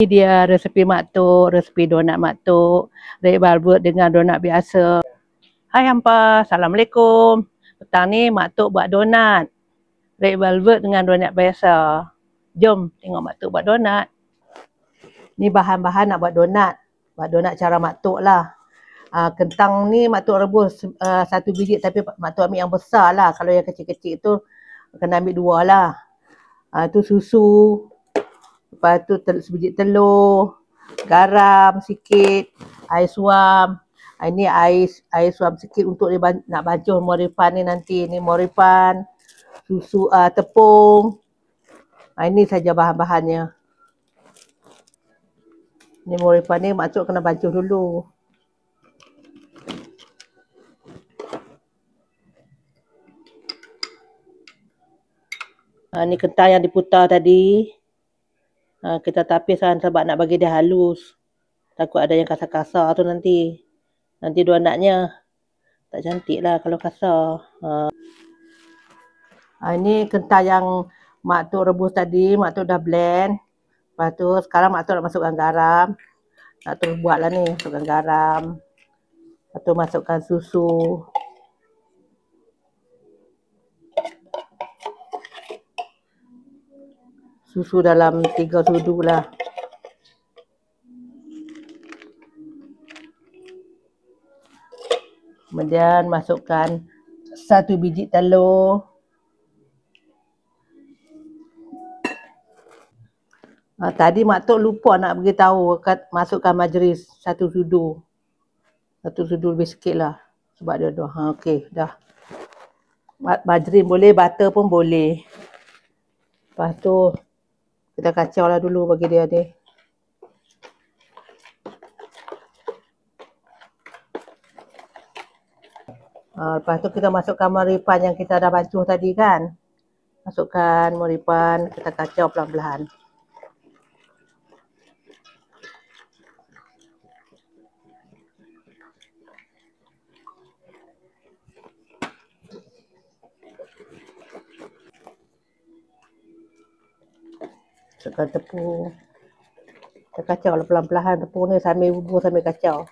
Dia resepi Mak Tok, resepi donat Mak Tok, red velvet dengan donat biasa. Hai hampa, Assalamualaikum. Petang ni Mak Tok buat donat, red velvet dengan donat biasa. Jom tengok Mak Tok buat donat. Ni bahan-bahan nak buat donat. Buat donat cara Mak Tok lah. Kentang ni Mak Tok rebus 1 biji, tapi Mak Tok ambil yang besar lah. Kalau yang kecil-kecil tu kena ambil 2 lah. Tu susu. Lepas tu sebiji telur, garam sikit, air suam. Ini air suam sikit untuk nak bajuh moripan ni nanti. Ni moripan, susu, tepung. Ini saja bahan-bahannya. Ni moripan ni Mak Tok kena bajuh dulu. Ni kentang yang diputar tadi. Kita tapiskan sebab nak bagi dia halus. Takut ada yang kasar-kasar tu nanti. Nanti donatnya tak cantik lah kalau kasar. Ini kentang yang Mak Tok rebus tadi. Mak Tok dah blend. Lepas tu sekarang Mak Tok nak masukkan garam. Mak Tok buat lah ni. Masukkan garam. Lepas tu masukkan susu. Susu dalam 3 sudu lah. Kemudian masukkan 1 biji telur. Tadi Mak Tok lupa nak beritahu masukkan majeris 1 sudu. 1 sudu lebih sikit lah. Sebab dia dah. Okey, dah. Majeris boleh, butter pun boleh. Lepas tu kita kacau lah dulu bagi dia ni. Lepas tu kita masukkan moripan yang kita dah bajuh tadi kan. Masukkan moripan, kita kacau pelan-pelan. Masukkan tepung. Kita kacau lah pelan-pelan tepung ni sambil bubur sambil kacau.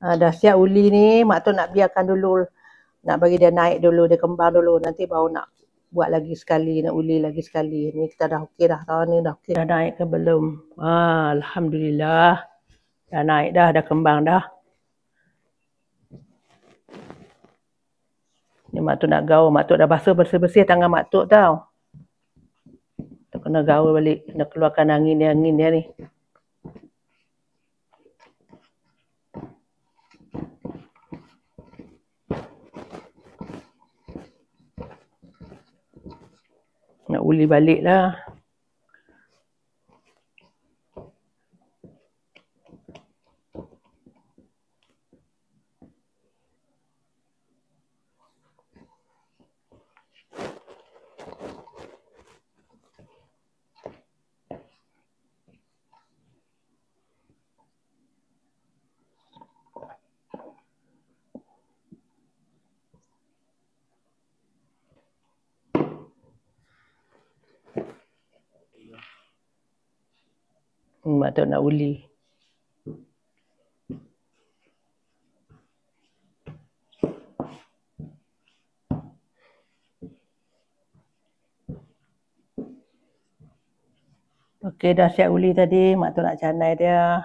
Dah siap uli ni, Mak Tok nak biarkan dulu. Nak bagi dia naik dulu, dia kembang dulu. Nanti baru nak buat lagi sekali, nak uli lagi sekali. Ni kita dah okey dah. Tahun ni dah okey. Dah naik ke belum? Alhamdulillah. Dah naik dah, dah kembang dah. Ni Mak Tok nak gaul. Mak Tok dah basuh bersih-bersih tangan Mak Tok tau. Tok kena gaul balik, kena keluarkan angin dia ni. Nak uli balik lah. Mak Tok nak uli. Okey, dah siap uli tadi. Mak Tok nak canai dia.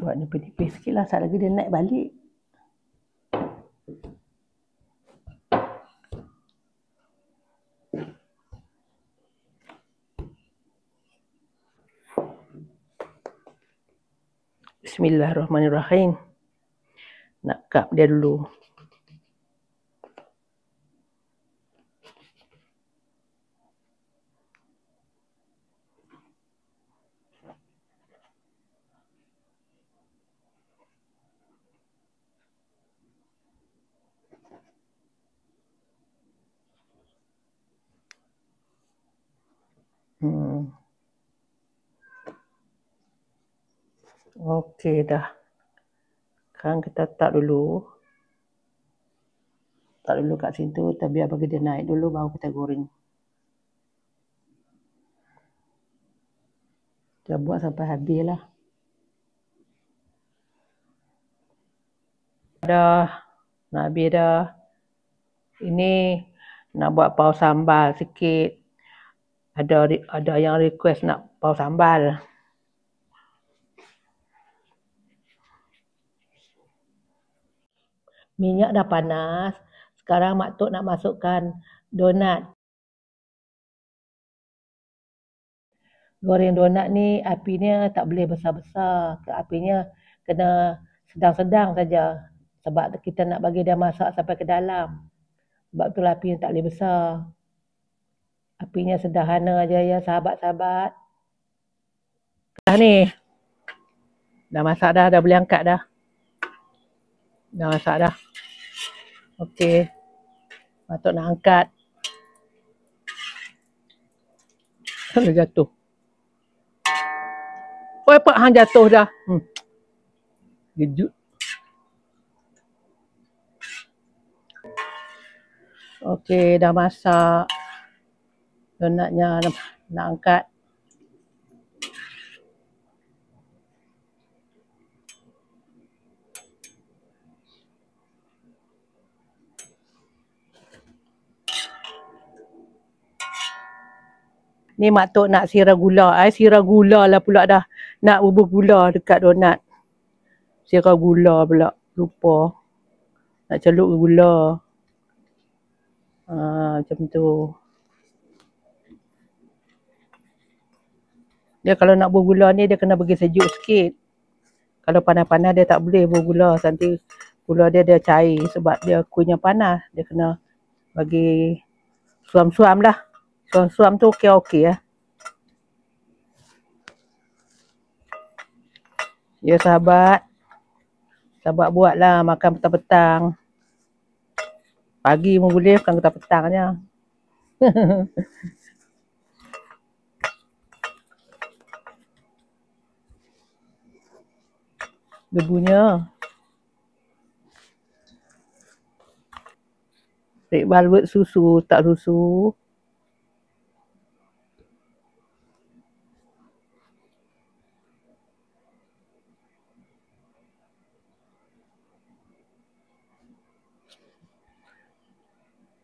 Buat nipis-nipis sikit lah. Saat lagi dia naik balik. Bismillahirrahmanirrahim. Nak kap dia dulu. Okey dah. Sekarang kita letak dulu. Letak dulu kat situ, kita biar bagi dia naik dulu baru kita goreng. Kita buat sampai habis lah. Dah. Nak habis dah. Ini nak buat paus sambal sikit. Ada yang request nak paus sambal. Minyak dah panas. Sekarang Mak Tok nak masukkan donat. Goreng donat ni apinya tak boleh besar-besar. Apinya kena sedang-sedang saja. Sebab kita nak bagi dia masak sampai ke dalam. Sebab itulah apinya tak boleh besar. Apinya sederhana aja ya sahabat-sahabat. Dah ni. Dah masak dah boleh angkat dah. Dah masak dah. Okey. Mak Tok nak angkat. Dah jatuh. Oh, Pak hang jatuh dah. Kejut. Okey, dah masak. Donatnya nak angkat. Ni Mak Tok nak sirah gula. Sirah gula lah pula dah. Nak bubur gula dekat donat. Sirah gula pula. Lupa. Nak celup gula. Macam tu. Dia kalau nak buat gula ni dia kena bagi sejuk sikit. Kalau panas-panas dia tak boleh buat gula. Nanti gula dia cair sebab dia kunyit panas. Dia kena bagi suam-suam lah. Suam-suam tu okey-okey lah. Ya sahabat. Sahabat buatlah makan petang-petang. Pagi pun boleh, bukan petang-petangnya. Debunya. Red velvet susu, tak susu.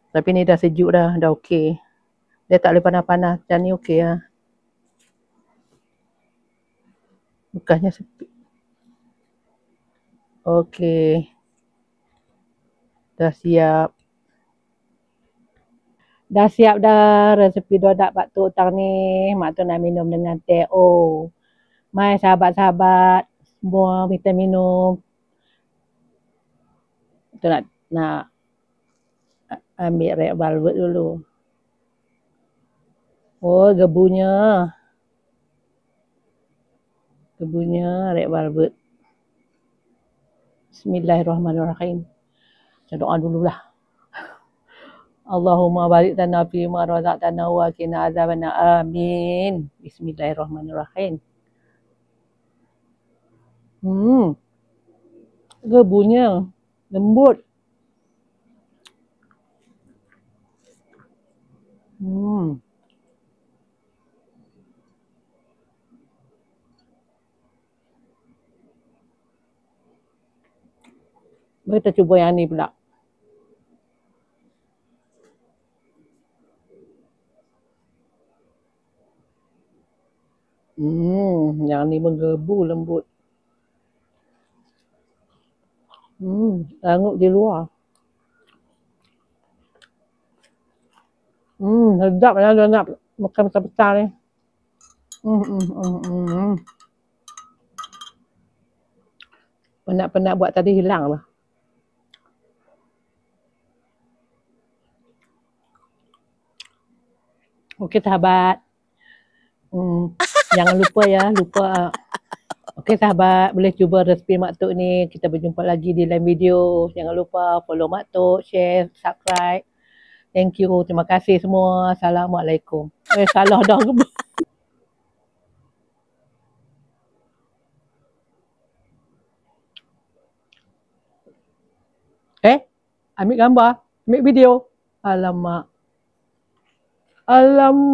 Tapi ni dah sejuk dah okey. Dia tak boleh panas-panas. Macam ni okey lah. Bekasnya sepi. Okey. Dah siap. Dah siap dah resepi donat Mak Tok tang ni. Mak Tok nak minum dengan teh o. Mai sahabat-sahabat. Semua kita minum. Kita nak ambil red velvet dulu. Oh, gebunya. Gebunya red velvet. Bismillahirrahmanirrahim. Kita doa dululah. Allahumma barik lana fi ma razaqtana wa qina azabannar. Amin. Bismillahirrahmanirrahim. Gebunya lembut. Mari kita cuba yang ni pula. Yang ni menggebu lembut. Rangup di luar. Sedap lah donat makan petang-petang ni. Penat-penat buat tadi hilang lah. Okey sahabat. Jangan lupa ya, Okey sahabat, boleh cuba resepi Mak Tok ni. Kita berjumpa lagi di lain video. Jangan lupa follow Mak Tok, share, subscribe. Thank you. Terima kasih semua. Assalamualaikum. Salah dah. Ambil gambar, ambil video. Alamak. Alamak.